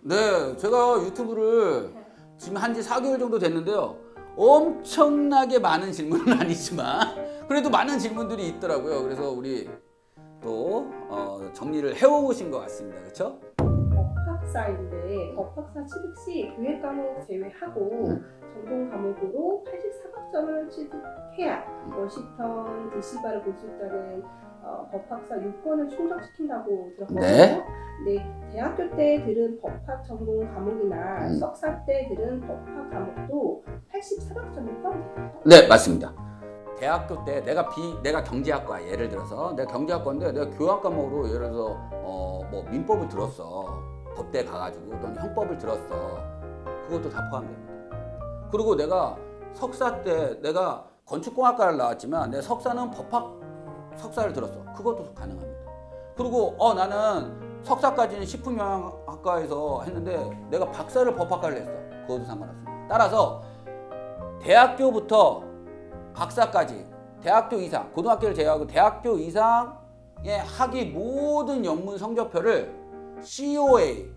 네, 제가 유튜브를 지금 한지 4개월 정도 됐는데요. 엄청나게 많은 질문은 아니지만 그래도 많은 질문들이 있더라고요. 그래서 우리 또 정리를 해오신 것 같습니다. 그렇죠? 법학사인데 법학사 취득 시 교육 과목 제외하고 전공 과목으로 84학점을 취득해야 워싱턴 DC바를 볼 수 있다는 법학사 요건을 충족시킨다고 들었거든요. 네. 네, 대학교 때 들은 법학 전공 과목이나 석사 때 들은 법학 과목도 84학점이 포함돼요. 네, 맞습니다. 대학교 때 내가 경제학과 예를 들어서 내가 경제학과인데 내가 교양 과목으로 예를 들어서 뭐 민법을 들었어. 법대 가가지고 또는 형법을 들었어. 그것도 다 포함됩니다. 그리고 내가 석사 때 내가 건축공학과를 나왔지만 내 석사는 법학 석사를 들었어. 그것도 가능합니다. 그리고 나는 석사까지는 식품영양학과에서 했는데 내가 박사를 법학과를 했어. 그것도 상관없습니다. 따라서 대학교부터 박사까지 대학교 이상, 고등학교를 제외하고 대학교 이상의 학위 모든 영문 성적표를 COA,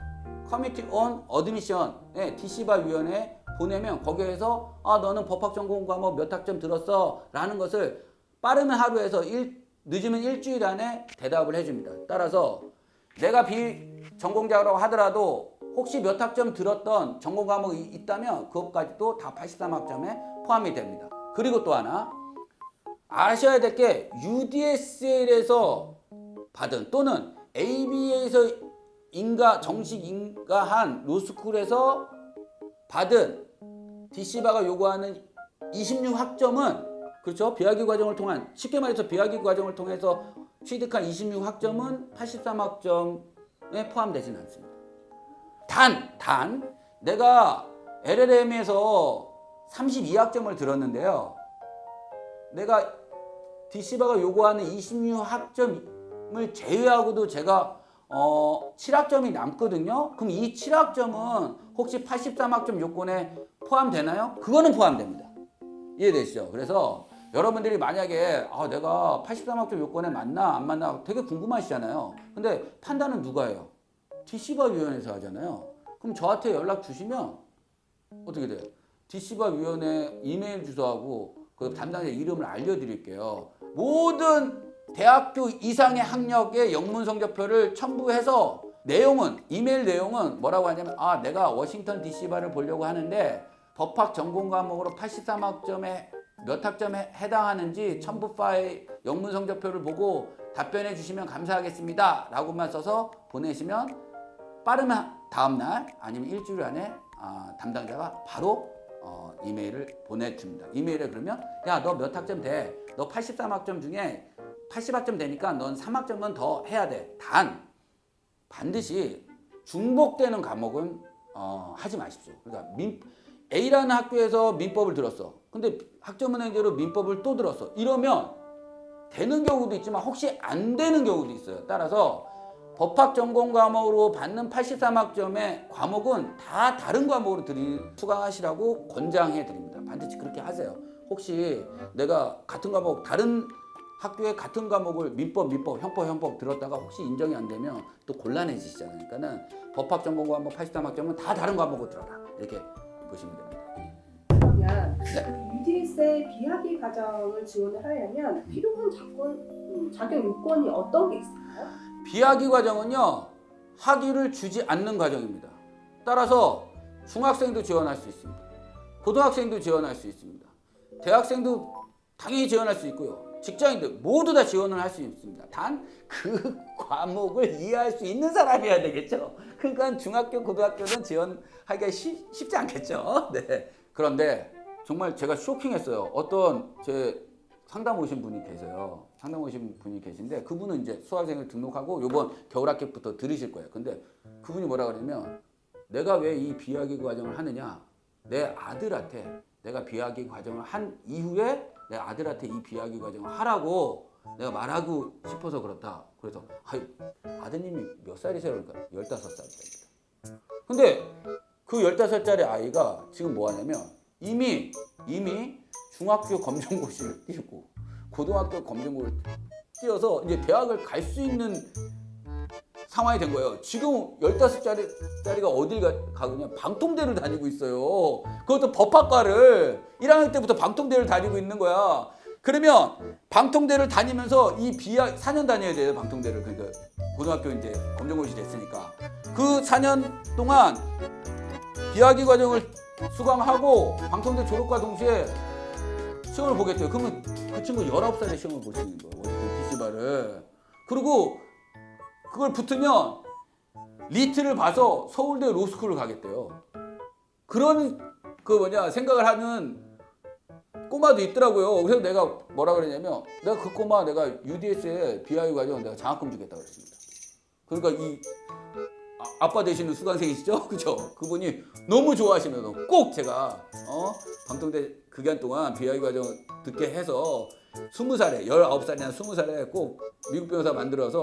Committee on Admission의 DC바 위원회에 보내면 거기에서 너는 법학 전공 과목 몇 학점 들었어 라는 것을 빠르면 하루에서 늦으면 일주일 안에 대답을 해줍니다. 따라서 내가 비전공자라고 하더라도 혹시 몇 학점 들었던 전공 과목이 있다면 그것까지도 다 83학점에 포함이 됩니다. 그리고 또 하나 아셔야 될 게 UDSL에서 받은 또는 ABA에서 정식 인가한 로스쿨에서 받은 DC바가 요구하는 26학점은 그렇죠? 비학위 과정을 통한 쉽게 말해서 비학위 과정을 통해서 취득한 26학점은 83학점에 포함되지는 않습니다. 단 내가 LLM에서 32학점을 들었는데요. 내가 DC바가 요구하는 26학점을 제외하고도 제가 7학점이 남거든요. 그럼 이 7학점은 혹시 83학점 요건에 포함되나요? 그거는 포함됩니다. 이해되시죠? 그래서 여러분들이 만약에 내가 83학점 요건에 맞나 안 맞나 되게 궁금하시잖아요. 근데 판단은 누가 해요? DC바 위원회에서 하잖아요. 그럼 저한테 연락 주시면 어떻게 돼요? DC바 위원회 이메일 주소하고 그 담당자 이름을 알려드릴게요. 모든 대학교 이상의 학력의 영문 성적표를 첨부해서 이메일 내용은 뭐라고 하냐면 내가 워싱턴 DC바를 보려고 하는데 법학 전공 과목으로 83학점에 몇 학점에 해당하는지 첨부 파일 영문 성적표를 보고 답변해 주시면 감사하겠습니다 라고만 써서 보내시면 빠르면 다음날 아니면 일주일 안에 담당자가 바로 이메일을 보내줍니다. 이메일에 그러면 야 너 몇 학점 돼? 너 83학점 중에 80학점 되니까 넌 3학점은 더 해야 돼. 반드시 중복되는 과목은 하지 마십시오. 그러니까 A라는 학교에서 민법을 들었어. 근데 학점은행제로 민법을 또 들었어. 이러면 되는 경우도 있지만 혹시 안 되는 경우도 있어요. 따라서 법학 전공 과목으로 받는 83학점의 과목은 다 다른 과목으로 수강하시라고 권장해 드립니다. 반드시 그렇게 하세요. 혹시 내가 같은 과목 다른 학교에 같은 과목을 민법, 형법 들었다가 혹시 인정이 안 되면 또 곤란해지시잖아요. 그러니까는 법학 전공 과목 83학점은 다 다른 과목으로 들어라. 이렇게 보시면 됩니다. 그러면 네. UDS의 비학위 과정을 지원을 하려면 필요한 자격 요건이 어떤 게 있을까요? 비학위 과정은요. 학위를 주지 않는 과정입니다. 따라서 중학생도 지원할 수 있습니다. 고등학생도 지원할 수 있습니다. 대학생도 당연히 지원할 수 있고요. 직장인들 모두 다 지원을 할 수 있습니다. 단 그 과목을 이해할 수 있는 사람이어야 되겠죠. 그러니까 중학교, 고등학교는 지원하기가 쉽지 않겠죠. 네. 그런데 정말 제가 쇼킹했어요. 어떤 제 상담 오신 분이 계세요. 상담 오신 분이 계신데 그분은 이제 수학생을 등록하고 요번 겨울학기부터 들으실 거예요. 근데 그분이 뭐라 그러냐면 내가 왜 이 비학위 과정을 하느냐. 내 아들한테 내가 비학위 과정을 한 이후에 내 아들한테 이 비학위 과정을 하라고 내가 말하고 싶어서 그렇다. 그래서 아드님이 몇 살이세요? 그러니까 15살입니다. 근데 그 15살짜리 아이가 지금 뭐 하냐면 이미 중학교 검정고시를 띄우고 고등학교 검정고시를 띄어서 이제 대학을 갈 수 있는 상황이 된 거예요. 지금 15짜리가 어딜 가느냐 방통대를 다니고 있어요. 그것도 법학과를 1학년 때부터 방통대를 다니고 있는 거야. 그러면 방통대를 다니면서 이 비학 4년 다녀야 돼요. 방통대를. 그러니까 고등학교 이제 검정고시 됐으니까 그 4년 동안 비학기 과정을 수강하고 방통대 졸업과 동시에 시험을 보겠대요. 그러면 그 친구 19살에 시험을 볼 수 있는 거예요. DC바를. 그리고 그걸 붙으면 리트를 봐서 서울대 로스쿨을 가겠대요. 그런 생각을 하는 꼬마도 있더라고요. 그래서 내가 뭐라 그랬냐면 내가 그 꼬마 내가 UDS에 BIU 과정 내가 장학금 주겠다고 했습니다. 그러니까 이 아빠 되시는 수강생이시죠? 그죠? 그분이 너무 좋아하시면서 꼭 제가 방통대 그 기간 동안 BIU 과정 듣게 해서 20살에 19살이나 20살에 꼭 미국 변호사 만들어서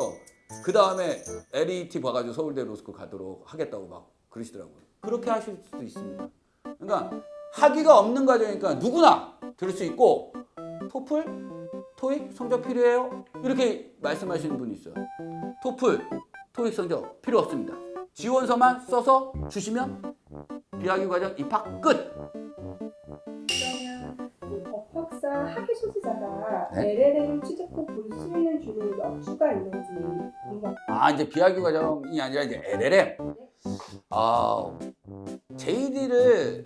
그 다음에 LET 봐가지고 서울대 로스쿨 가도록 하겠다고 막 그러시더라고요. 그렇게 하실 수도 있습니다. 그러니까 학위가 없는 과정이니까 누구나 들을 수 있고 토플, 토익 성적 필요해요? 이렇게 말씀하시는 분이 있어요. 토플, 토익 성적 필요 없습니다. 지원서만 써서 주시면 비학위 과정 입학 끝! 그러면 그 법학사 학위 소지자가 네? LLM 취득 후 볼 수 있는 주는 몇 주가 있는지 궁금합니다. 이제 비학위 과정이 아니라 이제 LLM. JD를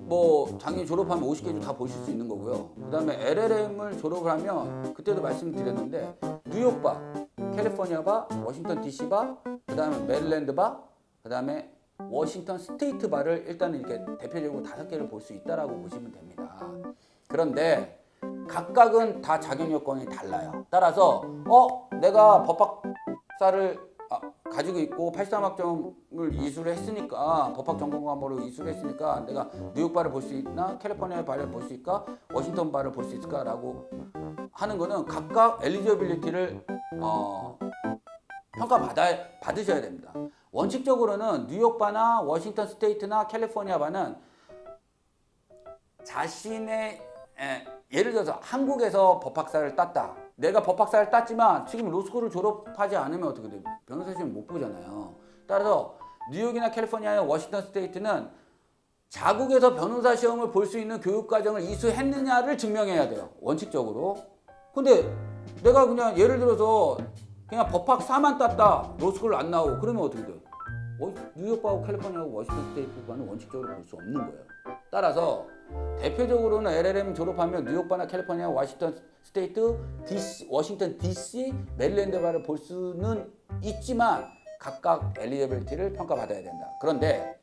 뭐 당연히 졸업하면 50개 다 보실 수 있는 거고요. 그 다음에 LLM을 졸업을 하면 그때도 말씀드렸는데 뉴욕바, 캘리포니아바, 워싱턴 DC바, 그 다음에 메릴랜드바, 그 다음에 워싱턴 스테이트 바를 일단은 이렇게 대표적으로 5개를 볼 수 있다라고 보시면 됩니다. 그런데 각각은 다 자격 요건이 달라요. 따라서 내가 법학사를 가지고 있고 83학점을 이수를 했으니까 법학 전공 과목으로 이수를 했으니까 내가 뉴욕바를 볼 수 있나 캘리포니아 바를 볼 수 있을까 워싱턴 바를 볼 수 있을까라고 하는 거는 각각 엘리지빌리티를 평가 받으셔야 됩니다. 원칙적으로는 뉴욕바나 워싱턴 스테이트나 캘리포니아 바는 자신의 예를 들어서 한국에서 법학사를 땄다. 내가 법학사를 땄지만 지금 로스쿨을 졸업하지 않으면 어떻게 돼요? 변호사 시험 못 보잖아요. 따라서 뉴욕이나 캘리포니아나 워싱턴 스테이트는 자국에서 변호사 시험을 볼 수 있는 교육과정을 이수했느냐를 증명해야 돼요. 원칙적으로. 근데 내가 그냥 예를 들어서 그냥 법학사만 땄다. 로스쿨 안 나오고 그러면 어떻게 돼요? 뉴욕하고 캘리포니아하고 워싱턴 스테이트과는 원칙적으로 볼 수 없는 거예요. 따라서 대표적으로는 LLM 졸업하면 뉴욕바나 캘리포니아, 워싱턴 스테이트, DC, 워싱턴 DC, 메릴랜드 바를 볼 수는 있지만 각각 엘리지빌리티를 평가받아야 된다. 그런데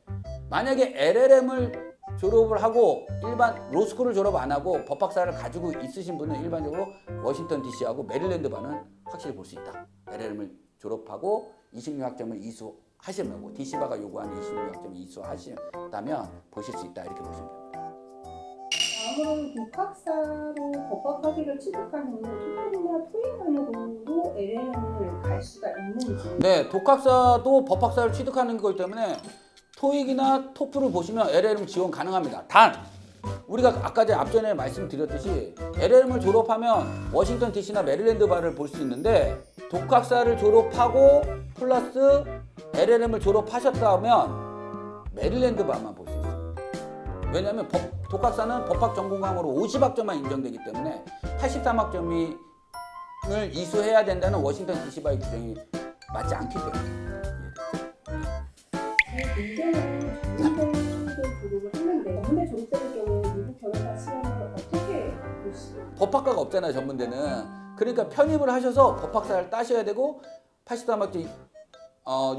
만약에 LLM을 졸업을 하고 일반 로스쿨을 졸업 안 하고 법학사를 가지고 있으신 분은 일반적으로 워싱턴 DC하고 메릴랜드 바는 확실히 볼 수 있다. LLM을 졸업하고 26학점을 이수하시면 DC바가 요구하는 26학점을 이수하시다면 보실 수 있다. 이렇게 보시면 됩니다. 다음으로는 독학사로 법학 학위를 취득한 후는 토플이나 토익 능력으로 LLM을 갈 수가 있는지. 네, 독학사도 법학사를 취득하는 거기 때문에 토익이나 토플을 보시면 LLM 지원 가능합니다. 단 우리가 아까 전에 앞전에 말씀드렸듯이 LLM을 졸업하면 워싱턴 DC나 메릴랜드 바를 볼 수 있는데 독학사를 졸업하고 플러스 LLM을 졸업하셨다면 메릴랜드 바만 볼 수 있습니다. 왜냐하면 독학사는 법학 전공 과목으로 50학점만 인정되기 때문에 83학점을 이수해야 된다는 워싱턴 DC 바의 규정이 맞지 않기 때문에. 문제는 전문대를 졸업을 했는데 전문대 졸업자의 경우에 미국 변호사 시험을 어떻게 보시죠? 법학과가 없잖아요, 전문대는. 그러니까 편입을 하셔서 법학사를 따셔야 되고 83학점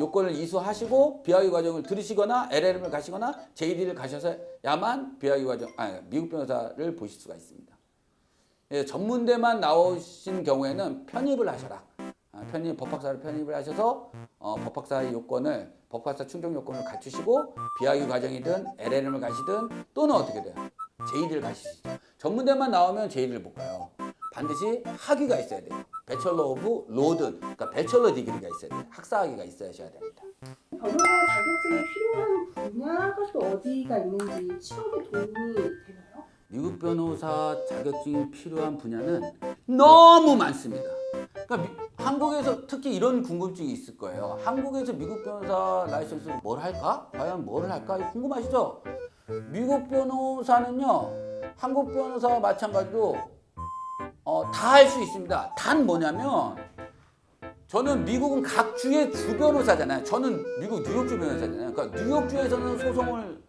요건을 이수하시고 비학위 과정을 들으시거나 LLM을 가시거나 JD를 가셔서야만 비학위 과정, 미국 변호사를 보실 수가 있습니다. 예, 전문대만 나오신 경우에는 편입을 하셔라. 법학사를 편입을 하셔서 법학사의 요건을 법학사 충족 요건을 갖추시고 비학위 과정이든 LLM을 가시든 또는 어떻게 돼요? JD를 가실 수 있죠. 전문대만 나오면 JD를 못 가요. 반드시 학위가 있어야 돼요. 배철러 오브 로든, 그러니까 배철러 디그리가 있어야 돼요. 학사 학위가 있으셔야 됩니다. 변호사 자격증이 필요한 분야가 또 어디가 있는지 취업에 도움이 되나요? 미국 변호사 자격증이 필요한 분야는 너무 많습니다. 그러니까 한국에서 특히 이런 궁금증이 있을 거예요. 한국에서 미국 변호사 라이선스를 뭘 할까? 과연 뭘 할까? 이거 궁금하시죠? 미국 변호사는요, 한국 변호사와 마찬가지로 다 할 수 있습니다. 단 뭐냐면 저는 미국은 각 주의 주 변호사잖아요. 저는 미국 뉴욕주 변호사잖아요. 그러니까 뉴욕주에서는 소송을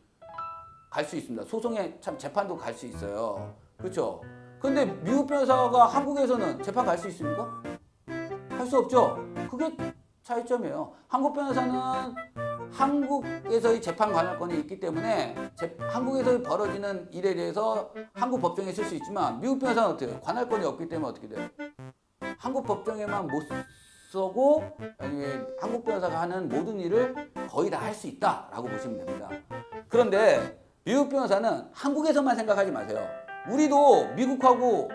갈 수 있습니다. 소송에 참 재판도 갈 수 있어요. 그렇죠? 근데 미국 변호사가 한국에서는 재판 갈 수 있습니까? 할 수 없죠. 그게 차이점이에요. 한국 변호사는 한국에서의 재판 관할권이 있기 때문에 한국에서 벌어지는 일에 대해서 한국 법정에 쓸 수 있지만 미국 변호사는 어떻게 해요? 관할권이 없기 때문에 어떻게 돼요? 한국 법정에만 못 쓰고 한국 변호사가 하는 모든 일을 거의 다 할 수 있다라고 보시면 됩니다. 그런데 미국 변호사는 한국에서만 생각하지 마세요. 우리도 미국하고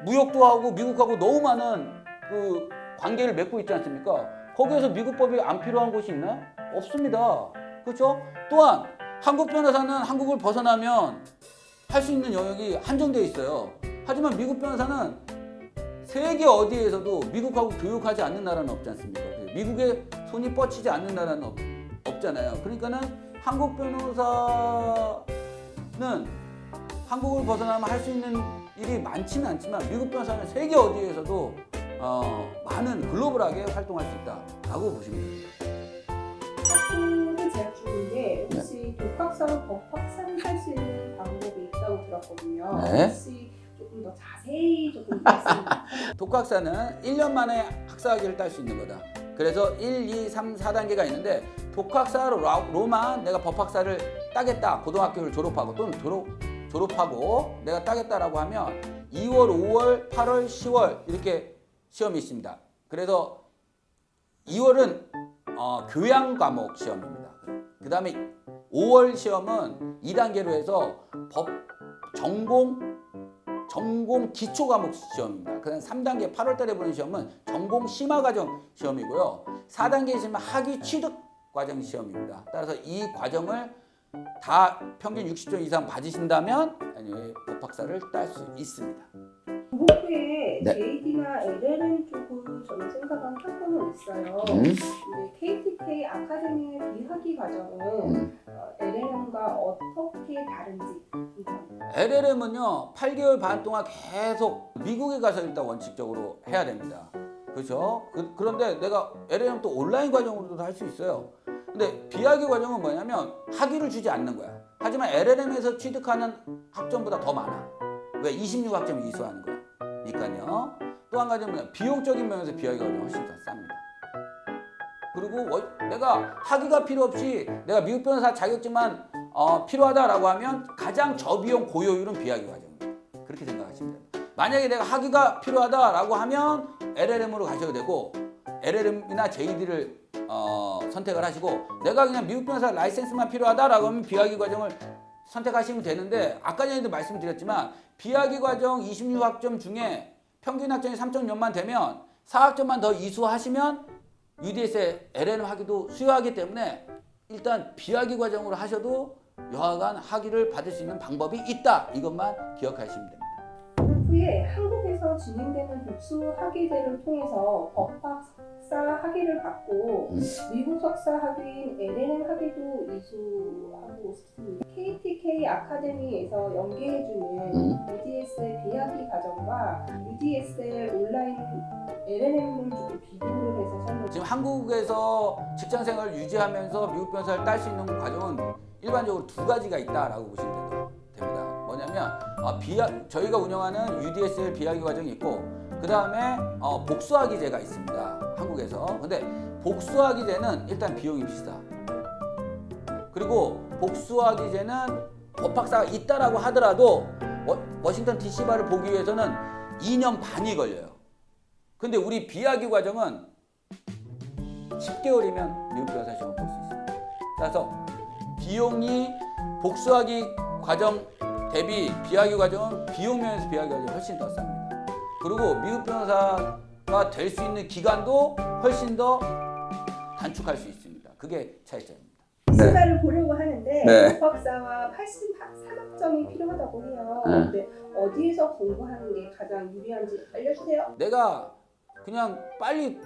무역도 하고 미국하고 너무 많은 그 관계를 맺고 있지 않습니까? 거기에서 미국 법이 안 필요한 곳이 있나요? 없습니다. 그렇죠? 또한 한국 변호사는 한국을 벗어나면 할 수 있는 영역이 한정되어 있어요. 하지만 미국 변호사는 세계 어디에서도 미국하고 교육하지 않는 나라는 없지 않습니까? 미국에 손이 뻗치지 않는 나라는 없잖아요. 그러니까는 한국 변호사는 한국을 벗어나면 할 수 있는 일이 많지는 않지만 미국 변호사는 세계 어디에서도 많은 글로벌하게 활동할 수 있다라고 보시면 됩니다. 학부는 재학 중인데 혹시 독학사로 법학사를 할 수 있는 방법이 있다고 들었거든요. 네. 혹시 조금 더 자세히 조금 말씀 독학사는 1년 만에 학사학위를 딸 수 있는 거다. 그래서 1, 2, 3, 4단계가 있는데 독학사로만 내가 법학사를 따겠다. 고등학교를 졸업하고 또는 졸업하고 내가 따겠다라고 하면 2월, 5월, 8월, 10월 이렇게 시험이 있습니다. 그래서 2월은 교양 과목 시험입니다. 그 다음에 5월 시험은 2단계로 해서 법 전공 기초 과목 시험입니다. 그다음 3단계 8월 달에 보는 시험은 전공 심화 과정 시험이고요. 4단계 시험은 학위 취득 과정 시험입니다. 따라서 이 과정을 다 평균 60점 이상 받으신다면 법학사를 딸 수 있습니다. 졸업 후에 네. JD나 LLM 쪽을 저는 생각한 학과는 있어요. 근데 KTK 아카데미의 비학위 과정은 LLM과 어떻게 다른지 궁금합니다. LLM은요 8개월 반 동안 계속 미국에 가서 일단 원칙적으로 해야 됩니다. 그렇죠? 그런데 내가 LLM 또 온라인 과정으로도 할 수 있어요. 근데 비학위 과정은 뭐냐면 학위를 주지 않는 거야. 하지만 LLM에서 취득하는 학점보다 더 많아. 왜? 26학점 이수하는 거야. 그러니까요. 또 한 가지는 뭐냐? 비용적인 면에서 비학위 과정은 훨씬 더 쌉니다. 그리고 내가 학위가 필요 없이 내가 미국 변호사 자격증만 필요하다라고 하면 가장 저비용 고효율은 비학위 과정입니다. 그렇게 생각하시면 됩니다. 만약에 내가 학위가 필요하다라고 하면 LLM으로 가셔도 되고 LLM이나 JD를 선택을 하시고 내가 그냥 미국 변호사 라이센스만 필요하다라고 하면 비학위 과정을 선택하시면 되는데 아까 전에도 말씀드렸지만 비학위 과정 26학점 중에 평균 학점이 3.0만 되면 4학점만 더 이수하시면 UDS의 LLM 학위도 수여하기 때문에 일단 비학위 과정으로 하셔도 여하간 학위를 받을 수 있는 방법이 있다. 이것만 기억하시면 됩니다. 졸업 후에 한국에서 진행되는 복수 학위제를 통해서 법학사 학위를 받고 미국 석사 학위인 LLM 학위도 이수하고 싶습니다. KTK 아카데미에서 연계해주는 UDS의 비학위 과정과 UDS의 온라인 LLM을 조금 비교를 해서 설명. 지금 한국에서 직장 생활을 유지하면서 미국 변호사를 딸 수 있는 과정은 일반적으로 두 가지가 있다라고 보시면 됩니다. 뭐냐면 저희가 운영하는 UDSL 비학위 과정이 있고 그 다음에 복수학위제가 있습니다. 한국에서. 근데 복수학위제는 일단 비용이 비싸. 그리고 복수학위제는 법학사가 있다라고 하더라도 워싱턴 DC바를 보기 위해서는 2년 반이 걸려요. 근데 우리 비학위 과정은 10개월이면 미국 변호사 시험을 볼 수 있습니다. 그래서 비용이 복수학위 과정 대비 비학위 과정은 비용 면에서 비학위 과정이 훨씬 더 쌉니다. 그리고 미국 변호사가 될 수 있는 기간도 훨씬 더 단축할 수 있습니다. 그게 차이점입니다. 시가를 보려고 하는데 네. 법학사와 83학점이 필요하다고 해요. 네. 근데 어디에서 공부하는 게 가장 유리한지 알려주세요. 내가 그냥 빨리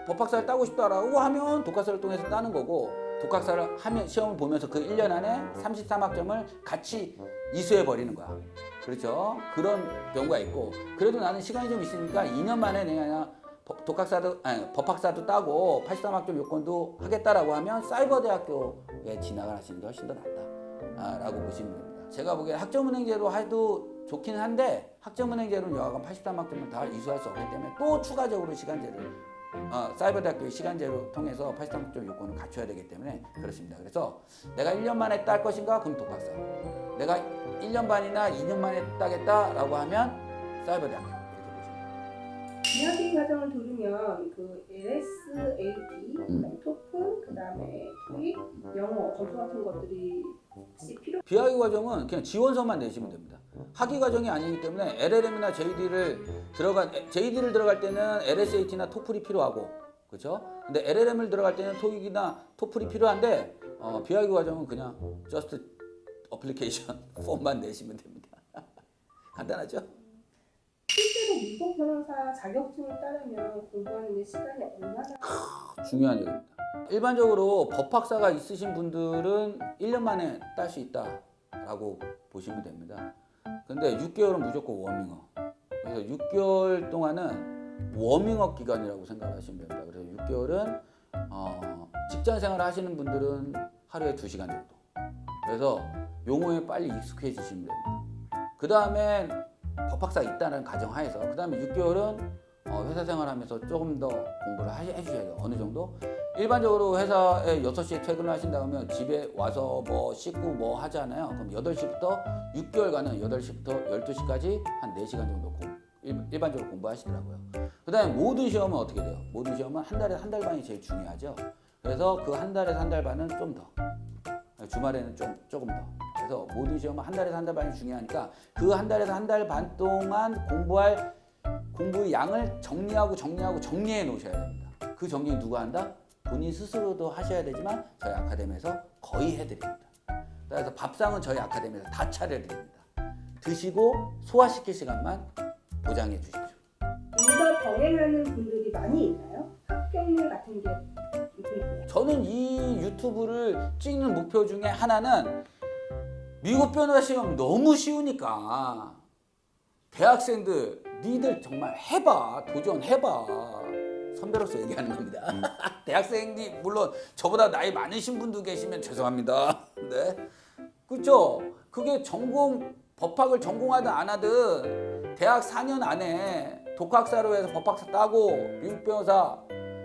법학사를 따고 싶다라고 하면 독학사를 통해서 따는 거고, 독학사를 하면 시험을 보면서 그 1년 안에 33학점을 같이 이수해 버리는 거야. 그렇죠? 그런 경우가 있고, 그래도 나는 시간이 좀 있으니까 2년 만에 내가 법학사도 따고 83학점 요건도 하겠다라고 하면 사이버대학교에 진학을 하시는 게 훨씬 더 낫다라고 보시면 됩니다. 제가 보기에 학점은행제로 해도 좋긴 한데, 학점은행제로는 여하간 83학점을 다 이수할 수 없기 때문에 또 추가적으로 시간제를 사이버대학교의 시간제로 통해서 83학점 요건을 갖춰야 되기 때문에 그렇습니다. 그래서 내가 1년 만에 딸 것인가? 그럼 독학사. 내가 1년 반이나 2년 만에 따겠다라고 하면 사이버대학교. 비학기 과정을 들으면 그 LSAT, 그다음에 토플, 그다음에 토익, 영어 점수 같은 것들이 혹시 필요? 비학기 과정은 그냥 지원서만 내시면 됩니다. 학위 과정이 아니기 때문에 LLM이나 JD를 들어갈 때는 LSAT나 토플이 필요하고, 그렇죠? 근데 LLM을 들어갈 때는 토익이나 토플이 필요한데, 비학기 과정은 그냥 just application 폼만 내시면 됩니다. 간단하죠? 실제로 미국 변호사 자격증을 따려면 공부하는 데 시간이 얼마나? 중요한 얘기입니다. 일반적으로 법학사가 있으신 분들은 1년 만에 딸 수 있다라고 보시면 됩니다. 근데 6개월은 무조건 워밍업. 그래서 6개월 동안은 워밍업 기간이라고 생각하시면 됩니다. 그래서 6개월은 직장 생활을 하시는 분들은 하루에 2시간 정도. 그래서 용어에 빨리 익숙해지시면 됩니다. 그 다음에 법학사 있다는 가정하에서 그 다음에 6개월은 회사 생활하면서 조금 더 공부를 해주셔야 돼요. 어느 정도? 일반적으로 회사에 6시에 퇴근을 하신다 그러면 집에 와서 뭐 씻고 뭐 하잖아요. 그럼 8시부터 6개월간은 8시부터 12시까지 한 4시간 정도 일반적으로 공부하시더라고요. 그 다음에 모든 시험은 어떻게 돼요? 모든 시험은 한 달에 한 달 반이 제일 중요하죠. 그래서 그 한 달에서 한 달 반은 좀 더, 주말에는 조금 더. 그래서 모든 시험은 한 달에서 한 달 반이 중요하니까 그 한 달에서 한 달 반 동안 공부할 공부의 양을 정리해 놓으셔야 됩니다. 그 정리 누가 한다? 본인 스스로도 하셔야 되지만 저희 아카데미에서 거의 해드립니다. 그래서 밥상은 저희 아카데미에서 다 차려드립니다. 드시고 소화시킬 시간만 보장해 주십시오. 일과 병행하는 분들이 많이 있나요? 합격률 같은 게 있나요? 저는 이 유튜브를 찍는 목표 중에 하나는 미국 변호사 시험 너무 쉬우니까 대학생들 니들 정말 해봐, 도전해봐. 선배로서 얘기하는 겁니다. 대학생이 물론 저보다 나이 많으신 분도 계시면 죄송합니다. 네, 그렇죠. 그게 법학을 전공하든 안 하든 대학 4년 안에 독학사로 해서 법학사 따고 미국 변호사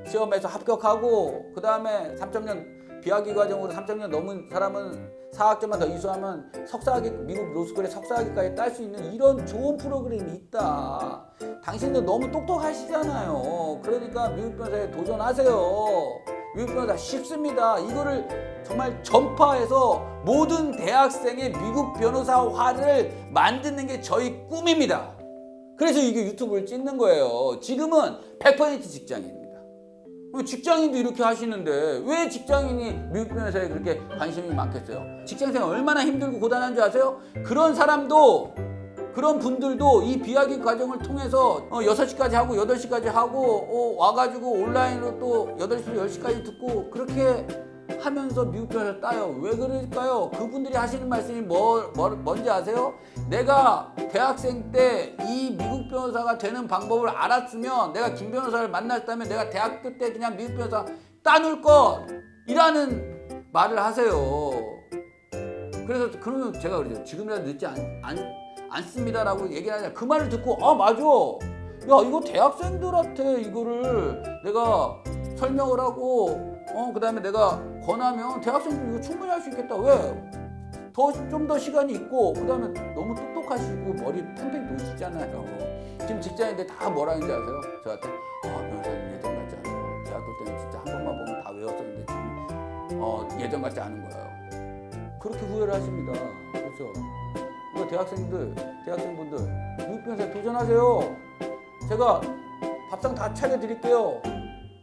시험에서 합격하고 그 다음에 3.0 비학기 과정으로 3.0 넘은 사람은 4학점만 더 이수하면 미국 로스쿨에 석사학위까지 딸 수 있는 이런 좋은 프로그램이 있다. 당신들 너무 똑똑하시잖아요. 그러니까 미국 변호사에 도전하세요. 미국 변호사 쉽습니다. 이거를 정말 전파해서 모든 대학생의 미국 변호사화를 만드는 게 저희 꿈입니다. 그래서 이게 유튜브를 찍는 거예요. 지금은 100% 직장인입니다. 직장인도 이렇게 하시는데 왜 직장인이 미국 변호사에 그렇게 관심이 많겠어요? 직장생활 얼마나 힘들고 고단한 줄 아세요? 그런 분들도 이 비학기 과정을 통해서 6시까지 하고 8시까지 하고 와가지고 온라인으로 또 8시부터 10시까지 듣고 그렇게 하면서 미국 변호사 따요. 왜 그럴까요? 그분들이 하시는 말씀이 뭔지 아세요? 내가 대학생 때 이 미국 변호사가 되는 방법을 알았으면 내가 김 변호사를 만났다면 내가 대학교 때 그냥 미국 변호사 따놓을 것이라는 말을 하세요. 그래서 그러면 제가 그러죠. 지금이라도 늦지 않습니다라고 얘기를 하냐. 그 말을 듣고 맞아. 야 이거 대학생들한테 이거를 내가 설명을 하고 그 다음에 내가 권하면 대학생들 이거 충분히 할 수 있겠다. 왜? 좀 더 시간이 있고 그 다음에 너무 똑똑하시고 머리 팽팽 도시잖아요. 지금 직장인들 다 뭐라 하는지 아세요? 저한테 변호사님 예전 같지 않아요. 대학교 때는 진짜 한 번만 보면 다 외웠었는데 지금 예전 같지 않은 거예요. 그렇게 후회를 하십니다. 그렇죠? 대학생분들 미국 변호사에 도전하세요. 제가 밥상 다 차려드릴게요.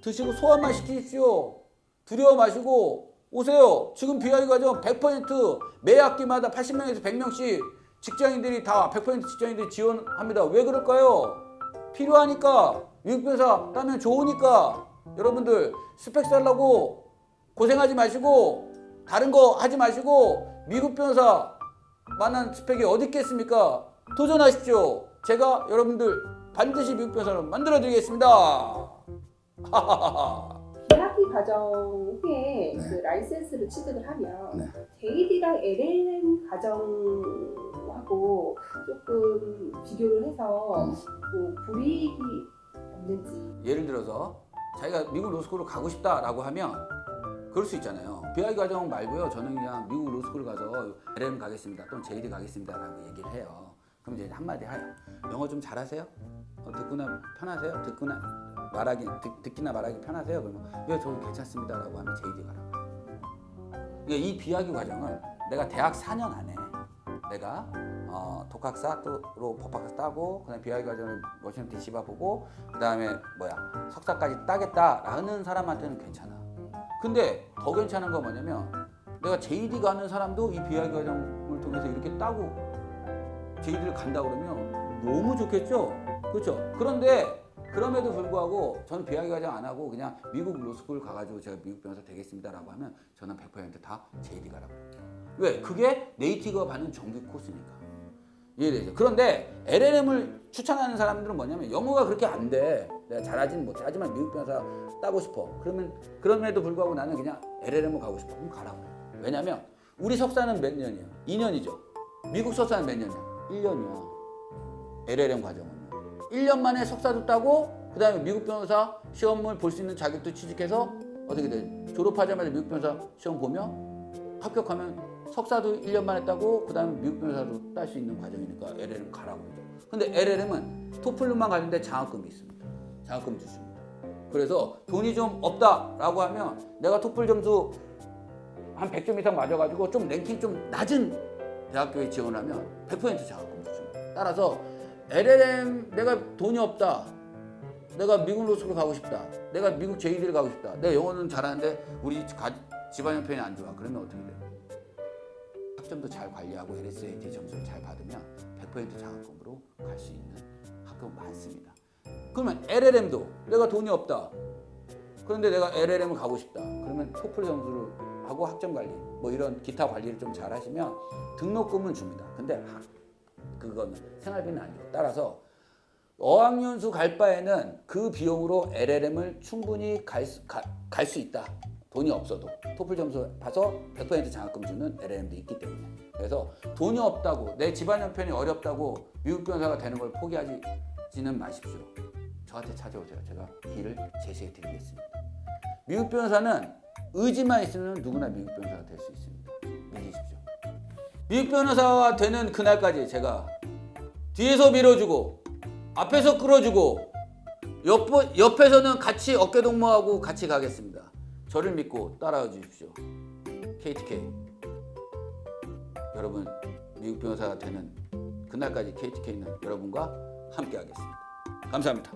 드시고 소화만 시키십시오. 두려워 마시고 오세요. 지금 비학기 과정 100% 매 학기마다 80명에서 100명씩 직장인들이 다 100% 직장인들이 지원합니다. 왜 그럴까요? 필요하니까. 미국 변호사 따면 좋으니까 여러분들 스펙 살라고 고생하지 마시고 다른 거 하지 마시고 미국 변호사 만한 스펙이 어디 있겠습니까? 도전하십시오. 제가 여러분들 반드시 미국 변호사를 만들어 드리겠습니다. 하하하하. 비학기 과정 후에 네. 그 라이센스를 취득을 하면 네. JD랑 LLM 과정하고 조금 비교를 해서 뭐 불이익이 없는지. 예를 들어서 자기가 미국 로스쿨을 가고 싶다라고 하면 그럴 수 있잖아요. 비학기 과정 말고요. 저는 그냥 미국 로스쿨 가서 LLM 가겠습니다. 또는 JD 가겠습니다라고 얘기를 해요. 그럼 이제 한마디 해요. 영어 좀 잘하세요? 듣거나 편하세요? 듣기나 말하기 편하세요? 그러면 예, 저는 괜찮습니다라고 하면 JD 가라고. 그러니까 이 비학기 과정은 내가 대학 4년 안에 내가 독학사로 법학사 따고 그다음에 비학기 과정을 워싱턴 DC 보고 그다음에 석사까지 따겠다라는 사람한테는 괜찮아. 근데 더 괜찮은 건 뭐냐면 내가 JD 가는 사람도 이 비학기 과정을 통해서 이렇게 따고 JD를 간다 그러면 너무 좋겠죠? 그렇죠? 그런데 그럼에도 불구하고 저는 비학기 과정 안 하고 그냥 미국 로스쿨 가가지고 제가 미국 변호사 되겠습니다라고 하면 저는 100%다 JD 가라고. 왜? 그게 네이티브가 받는 정규 코스니까. 이해되죠? 그런데 LLM을 추천하는 사람들은 뭐냐면 영어가 그렇게 안 돼. 내가 잘하지는 못해. 하지만 미국 변호사 따고 싶어. 그러면 그럼에도 불구하고 나는 그냥 LLM을 가고 싶어. 그럼 가라고. 왜냐면 우리 석사는 몇 년이에요? 2년이죠. 미국 석사는 몇 년이야? 1년이야. LLM 과정은. 1년 만에 석사도 따고 그 다음에 미국 변호사 시험을 볼 수 있는 자격도 취득해서 어떻게 돼? 졸업하자마자 미국 변호사 시험 보면 합격하면 석사도 1년 만에 따고 그 다음에 미국 변호사도 딸 수 있는 과정이니까 LLM 가라고 그러죠. 근데 LLM은 토플만 가는데 장학금이 있습니다. 장학금 주십니다. 그래서 돈이 좀 없다라고 하면 내가 토플 점수 한 100점 이상 맞아가지고 좀 랭킹 좀 낮은 대학교에 지원하면 100% 장학금 주십니다. 따라서 LLM 내가 돈이 없다. 내가 미국 로스쿨 가고 싶다. 내가 미국 JD를 가고 싶다. 내가 영어는 잘하는데 우리 집안 형편이 안 좋아. 그러면 어떻게 돼? 학점도 잘 관리하고 LSAT 점수를 잘 받으면 100% 장학금으로 갈 수 있는 학교가 많습니다. 그러면 LLM도 내가 돈이 없다. 그런데 내가 LLM을 가고 싶다. 그러면 토플 점수를 하고 학점 관리, 뭐 이런 기타 관리를 좀 잘 하시면 등록금은 줍니다. 근데 그거는 생활비는 아니고 따라서 어학연수 갈 바에는 그 비용으로 LLM을 충분히 갈 수 있다. 돈이 없어도 토플 점수 봐서 100% 장학금 주는 LLM도 있기 때문에. 그래서 돈이 없다고 내 집안 형편이 어렵다고 미국 변호사가 되는 걸 포기하지는 마십시오. 저한테 찾아오세요. 제가 길을 제시해 드리겠습니다. 미국 변호사는 의지만 있으면 누구나 미국 변호사가 될 수 있습니다. 믿으십시오. 미국 변호사가 되는 그날까지 제가 뒤에서 밀어주고 앞에서 끌어주고 옆에서는 같이 어깨동무하고 같이 가겠습니다. 저를 믿고 따라와 주십시오. KTK. 여러분 미국 변호사가 되는 그날까지 KTK는 여러분과 함께 하겠습니다. 감사합니다.